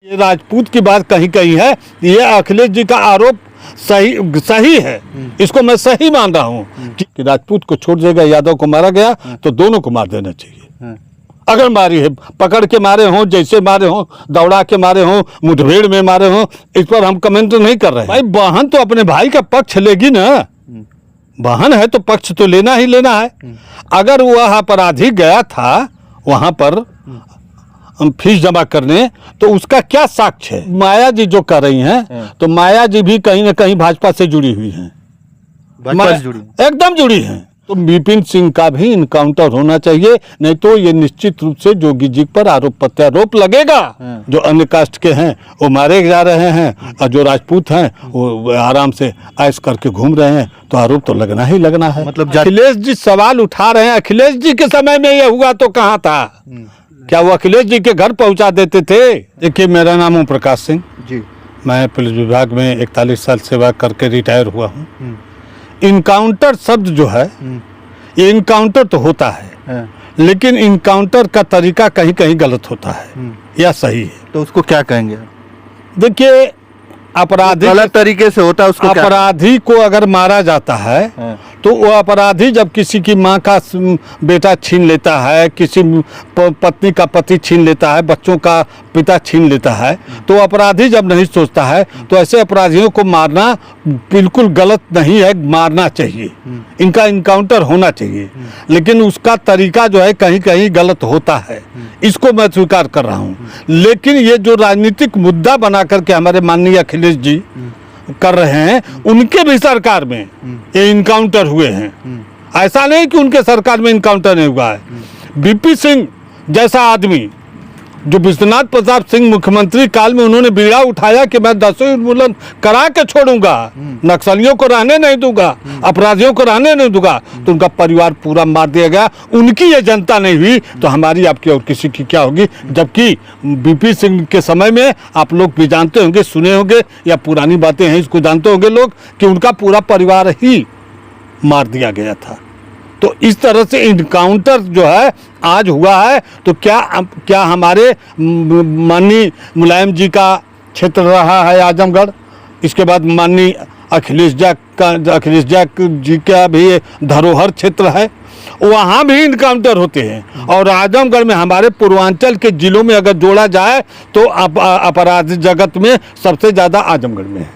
ये राजपूत की बात कहीं कहीं है। ये अखिलेश जी का आरोप सही है, इसको मैं सही मान रहा हूँ कि राजपूत को छोड़ देगा, यादव को मारा गया तो दोनों को मार देना चाहिए। अगर मारी है, पकड़ के मारे हों, जैसे मारे हों, दौड़ा के मारे हों, मुठभेड़ में मारे हों, इस पर हम कमेंट नहीं कर रहे हैं। भाई बहन तो अपने भाई का पक्ष लेगी ना, बहन है तो पक्ष तो लेना ही लेना है। अगर वह अपराधी गया था वहां पर फीस जमा करने, तो उसका क्या साक्ष्य है? माया जी जो कर रही हैं, तो माया जी भी कहीं ना कहीं भाजपा से जुड़ी हुई हैं, एकदम जुड़ी हैं। तो विपिन सिंह का भी इनकाउंटर होना चाहिए, नहीं तो ये निश्चित रूप से जोगी जी पर आरोप प्रत्यारोप लगेगा। जो अन्य कास्ट के हैं वो मारे जा रहे हैं और जो राजपूत हैं वो आराम से ऐश करके घूम रहे हैं, तो आरोप तो लगना ही लगना है। मतलब अखिलेश जी सवाल उठा रहे हैं, अखिलेश जी के समय में ये हुआ तो कहाँ था? क्या वो अखिलेश जी के घर पहुंचा देते थे? देखिए, मेरा नाम ओम प्रकाश सिंह जी, मैं पुलिस विभाग में 41 साल सेवा करके रिटायर हुआ हूँ। इनकाउंटर शब्द जो है, ये इनकाउंटर तो होता है, लेकिन इनकाउंटर का तरीका कहीं कहीं गलत होता है या सही है, तो उसको क्या कहेंगे? देखिए, अपराधी गलत तरीके से होता है, उसको अपराधी को अगर मारा जाता है तो वो अपराधी जब किसी की माँ का बेटा छीन लेता है, किसी पत्नी का पति छीन लेता है, बच्चों का पिता छीन लेता है, तो अपराधी जब नहीं सोचता है तो ऐसे अपराधियों को मारना बिल्कुल गलत नहीं है, मारना चाहिए, इनका इनकाउंटर होना चाहिए। लेकिन उसका तरीका जो है कहीं कहीं गलत होता है, इसको मैं स्वीकार कर रहा हूँ। लेकिन ये जो राजनीतिक मुद्दा बना करके हमारे माननीय अखिलेश जी कर रहे हैं, उनके भी सरकार में ये इनकाउंटर हुए हैं। ऐसा नहीं कि उनके सरकार में इनकाउंटर नहीं हुआ है। बीपी सिंह जैसा आदमी, जो विश्वनाथ प्रताप सिंह मुख्यमंत्री काल में उन्होंने बीड़ा उठाया कि मैं 10वीं उन्मूलन करा के छोड़ूंगा, नक्सलियों को रहने नहीं दूंगा, अपराधियों को रहने नहीं दूंगा, तो उनका परिवार पूरा मार दिया गया। उनकी ये जनता नहीं हुई तो हमारी, आपकी और किसी की क्या होगी? जबकि बीपी सिंह के समय में आप लोग भी जानते होंगे, सुने होंगे, या पुरानी बातें हैं इसको जानते होंगे लोग, कि उनका पूरा परिवार ही मार दिया गया था। तो इस तरह से इनकाउंटर जो है आज हुआ है, तो क्या हमारे माननीय मुलायम जी का क्षेत्र रहा है आजमगढ़, इसके बाद माननीय अखिलेश जी का भी धरोहर क्षेत्र है, वहाँ भी इनकाउंटर होते हैं। और आजमगढ़ में, हमारे पूर्वांचल के जिलों में अगर जोड़ा जाए तो अपराध जगत में सबसे ज़्यादा आजमगढ़ में है।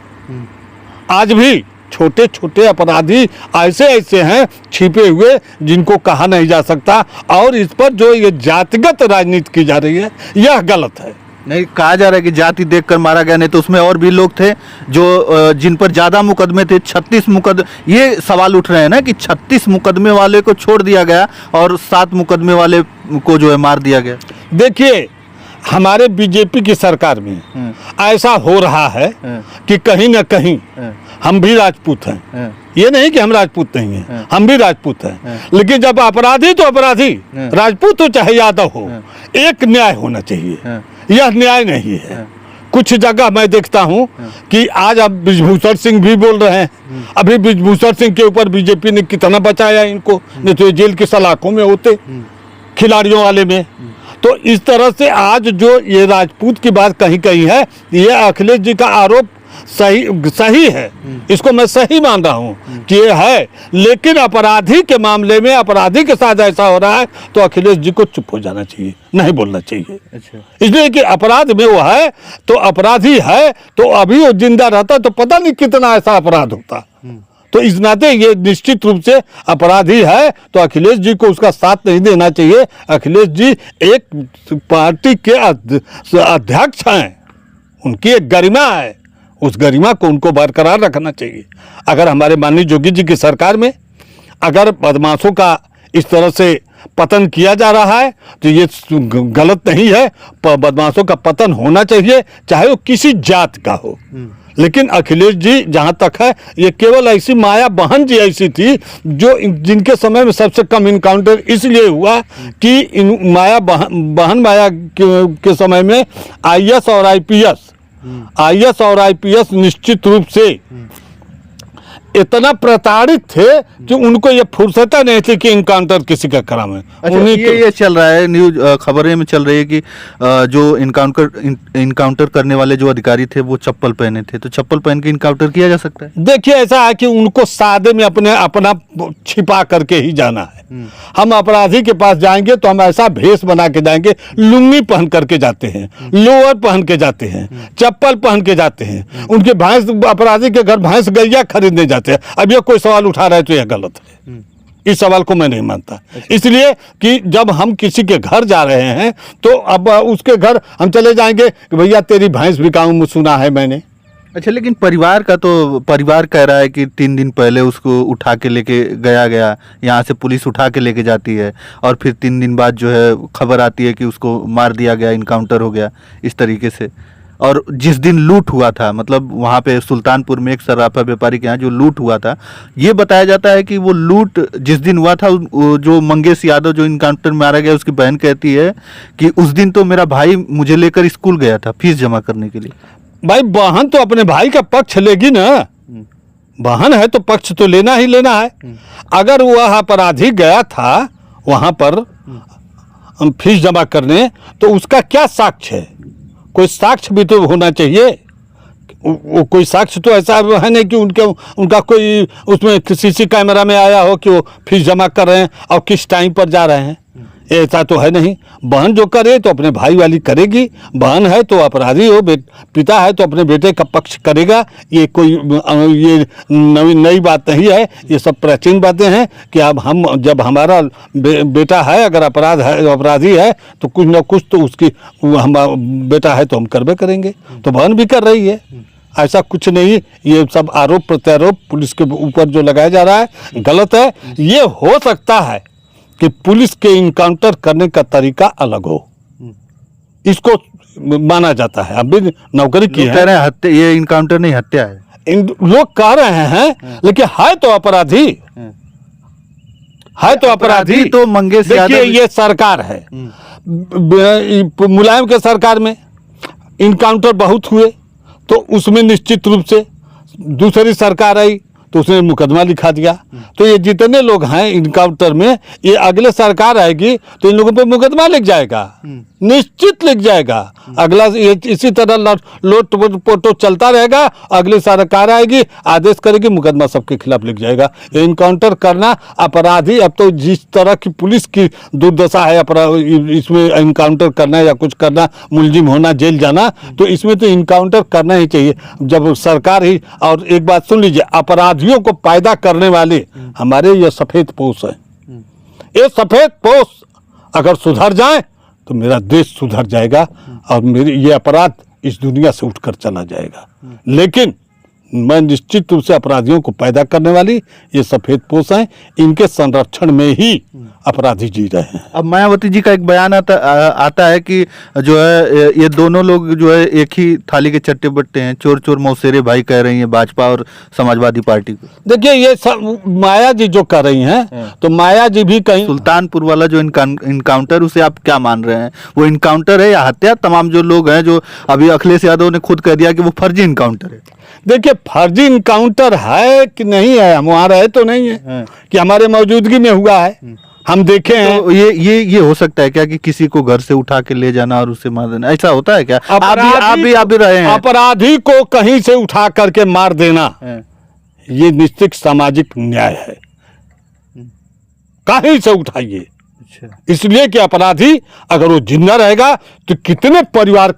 आज भी छोटे छोटे अपराधी ऐसे हैं छिपे हुए, जिनको कहा नहीं जा सकता, और इस पर जो ये जातिगत राजनीति की जा रही है, यह गलत है। नहीं कहा जा रहा है कि जाति देखकर मारा गया, नहीं तो उसमें और भी लोग थे जो जिन पर ज्यादा मुकदमे थे, 36 मुकदमे। ये सवाल उठ रहे हैं ना कि 36 मुकदमे वाले को छोड़ दिया गया और 7 मुकदमे वाले को जो है मार दिया गया। देखिए, हमारे बीजेपी की सरकार में ऐसा हो रहा है कि कहीं ना कहीं हम भी राजपूत हैं। ये नहीं कि हम राजपूत नहीं हैं, हम भी राजपूत हैं। लेकिन जब अपराधी तो अपराधी, राजपूत हो चाहे यादव हो, एक न्याय होना चाहिए। यह न्याय नहीं है। कुछ जगह मैं देखता हूँ कि आज अब बृजभूषण सिंह भी बोल रहे हैं, अभी बृजभूषण सिंह के ऊपर बीजेपी ने कितना बचाया इनको, नहीं तो ये जेल की सलाखों में होते, खिलाड़ियों वाले में। तो इस तरह से आज जो ये राजपूत की बात कहीं कहीं है, ये अखिलेश जी का आरोप सही है, इसको मैं सही मान रहा हूँ कि ये है। लेकिन अपराधी के मामले में, अपराधी के साथ ऐसा हो रहा है, तो अखिलेश जी को चुप हो जाना चाहिए, नहीं बोलना चाहिए। अच्छा। इसलिए कि अपराध में वो है, तो अपराधी है, तो अभी वो जिंदा रहता तो पता नहीं कितना ऐसा अपराध होता। तो इस नाते ये निश्चित रूप से अपराधी है, तो अखिलेश जी को उसका साथ नहीं देना चाहिए। अखिलेश जी एक पार्टी के अध्यक्ष हैं, उनकी एक गरिमा है, उस गरिमा को उनको बरकरार रखना चाहिए। अगर हमारे माननीय जोगी जी की सरकार में अगर बदमाशों का इस तरह से पतन किया जा रहा है, तो ये गलत नहीं है। बदमाशों का पतन होना चाहिए, चाहे वो किसी जात का हो। लेकिन अखिलेश जी जहाँ तक है, ये केवल ऐसी माया बहन जी ऐसी थी जो जिनके समय में सबसे कम इनकाउंटर इसलिए हुआ कि माया के समय में आईएएस और आईपीएस निश्चित रूप से इतना प्रताड़ित थे कि उनको ये फुर्सत नहीं थी कि इनकाउंटर किसी का करावें। अच्छा, उन्हीं ये चल रहा है न्यूज, खबरें में चल रही है कि जो इनकाउंटर करने वाले जो अधिकारी थे वो चप्पल पहने थे, तो चप्पल पहन के इनकाउंटर किया जा सकता है? देखिए, ऐसा है कि उनको सादे में अपना छिपा करके ही जाना है। हम अपराधी के पास जाएंगे तो हम ऐसा भेष बना के जाएंगे, लुंगी पहन करके जाते हैं, लोअर पहन के जाते हैं, चप्पल पहन के जाते हैं, उनके भैंस, अपराधी के घर भैंस गैया खरीदने जाते हैं। अब ये कोई सवाल उठा रहा है तो यह गलत है। इस सवाल को मैं नहीं मानता, इसलिए कि जब हम किसी के घर जा रहे हैं तो अब उसके घर हम चले जाएंगे कि भैया तेरी भैंस बिकाऊं, सुना है मैंने। अच्छा, लेकिन परिवार कह रहा है कि 3 दिन पहले उसको उठा के लेके गया, यहाँ से पुलिस उठा के लेके जाती है और फिर 3 दिन बाद जो है खबर आती है कि उसको मार दिया गया, इनकाउंटर हो गया इस तरीके से। और जिस दिन लूट हुआ था, मतलब वहाँ पे सुल्तानपुर में एक सराफा व्यापारी के यहाँ जो लूट हुआ था, ये बताया जाता है कि वो लूट जिस दिन हुआ था, जो मंगेश यादव जो इनकाउंटर में मारा गया, उसकी बहन कहती है कि उस दिन तो मेरा भाई मुझे लेकर स्कूल गया था फीस जमा करने के लिए। भाई बहन तो अपने भाई का पक्ष लेगी ना, बहन है तो पक्ष तो लेना ही लेना है। अगर वह अपराधी गया था वहां पर फीस जमा करने तो उसका क्या साक्ष्य है? कोई साक्ष्य भी तो होना चाहिए। वो कोई साक्ष्य तो ऐसा है नहीं कि उनका कोई उसमें सीसी कैमरा में आया हो कि वो फीस जमा कर रहे हैं और किस टाइम पर जा रहे हैं, ऐसा तो है नहीं। बहन जो करे तो अपने भाई वाली करेगी, बहन है तो अपराधी हो, पिता है तो अपने बेटे का पक्ष करेगा। ये कोई ये नई बात नहीं है, ये सब प्राचीन बातें हैं कि अब हम जब हमारा बेटा है अगर अपराधी है तो कुछ न कुछ तो उसकी हम बेटा है तो हम करबे करेंगे, तो बहन भी कर रही है। ऐसा कुछ नहीं, ये सब आरोप प्रत्यारोप पुलिस के ऊपर जो लगाया जा रहा है गलत है। ये हो सकता है कि पुलिस के इनकाउंटर करने का तरीका अलग हो, इसको माना जाता है। अभी नौकरी की है, हत्या, ये इनकाउंटर नहीं हत्या है, लोग कह रहे हैं, लेकिन है तो अपराधी, है तो अपराधी। तो मंगेश यादव, देखिए ये सरकार है, मुलायम के सरकार में इनकाउंटर बहुत हुए तो उसमें निश्चित रूप से दूसरी सरकार आई तो उसने मुकदमा लिखा दिया। तो ये जितने लोग हैं इनकाउंटर में, ये अगले सरकार आएगी तो इन लोगों पे मुकदमा लिख जाएगा, निश्चित लिख जाएगा। अगला ये इसी तरह लोट पोटो चलता रहेगा, अगली सरकार आएगी आदेश करेगी, मुकदमा सबके खिलाफ लिख जाएगा। ये इनकाउंटर करना अपराधी, अब तो जिस तरह की पुलिस की दुर्दशा है इसमें इनकाउंटर करना या कुछ करना, मुलजिम होना, जेल जाना, तो इसमें तो इनकाउंटर करना ही चाहिए जब सरकार ही। और एक बात सुन लीजिए, अपराधियों को पैदा करने वाले हमारे ये सफेद पोश है। ये सफेद पोश अगर सुधर जाए तो मेरा देश सुधर जाएगा और मेरी ये अपराध इस दुनिया से उठकर चला जाएगा। लेकिन मैं निश्चित रूप से अपराधियों को पैदा करने वाली ये सफेद पोश हैं, इनके संरक्षण में ही अपराधी जी रहे हैं। अब मायावती जी का एक बयान आता है कि जो है ये दोनों लोग जो है एक ही थाली के चट्टे बट्टे हैं, चोर चोर मौसेरे भाई कह रही हैं भाजपा और समाजवादी पार्टी को। देखिए ये सब माया जी जो कर रही हैं, तो माया जी भी कहीं सुल्तानपुर वाला जो इनकाउंटर, उसे आप क्या मान रहे हैं? वो इनकाउंटर है या हत्या? तमाम जो लोग हैं, जो अभी अखिलेश यादव ने खुद कह दिया कि वो फर्जी इनकाउंटर है। देखिए फर्जी इनकाउंटर है कि नहीं है, हम वहाँ रहे तो नहीं है कि हमारे मौजूदगी में हुआ है, हम देखे हैं। तो ये हो सकता है क्या कि किसी को घर से उठा के ले जाना और उसे मार देना, ऐसा होता है क्या? आप भी रहे हैं। अपराधी को कहीं से उठा करके मार देना ये निश्चित सामाजिक न्याय है, कहीं से उठाइए। इसलिए कि अपराधी अगर वो जिंदा रहेगा तो कितने परिवार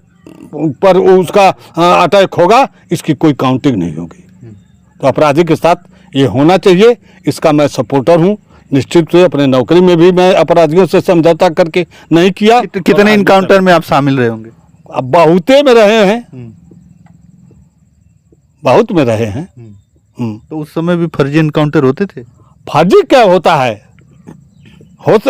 पर उसका अटैक होगा, इसकी कोई काउंटिंग नहीं होगी। तो अपराधी के साथ ये होना चाहिए, इसका मैं सपोर्टर हूँ। निश्चित से अपने नौकरी में भी मैं अपराधियों से समझौता करके नहीं किया। कितने इनकाउंटर में आप शामिल रहे होंगे? अब बहुते में रहे हैं, बहुत में रहे हैं। तो उस समय भी फर्जी इनकाउंटर होते थे? फर्जी क्या होता है,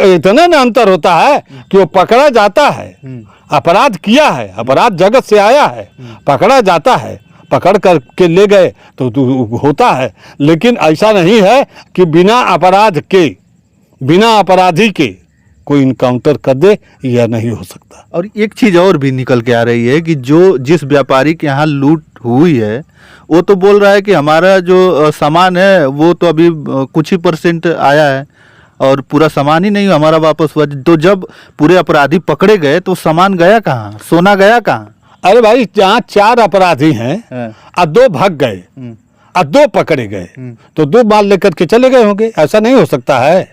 इतना ना अंतर होता है कि वो पकड़ा जाता है, अपराध किया है, अपराध जगत से आया है, पकड़ा जाता है, पकड़ करके ले गए तो होता है। लेकिन ऐसा नहीं है कि बिना अपराध के, बिना अपराधी के कोई इनकाउंटर कर दे, यह नहीं हो सकता। और एक चीज और भी निकल के आ रही है कि जिस व्यापारी के यहाँ लूट हुई है, वो तो बोल रहा है कि हमारा जो सामान है वो तो अभी कुछ ही % आया है और पूरा सामान ही नहीं हमारा वापस हुआ। तो जब पूरे अपराधी पकड़े गए तो सामान गया कहाँ, सोना गया कहाँ? अरे भाई, जहाँ 4 अपराधी हैं हाँ। और 2 भाग गए और 2 पकड़े गए, तो 2 माल लेकर के चले गए होंगे, ऐसा नहीं हो सकता है।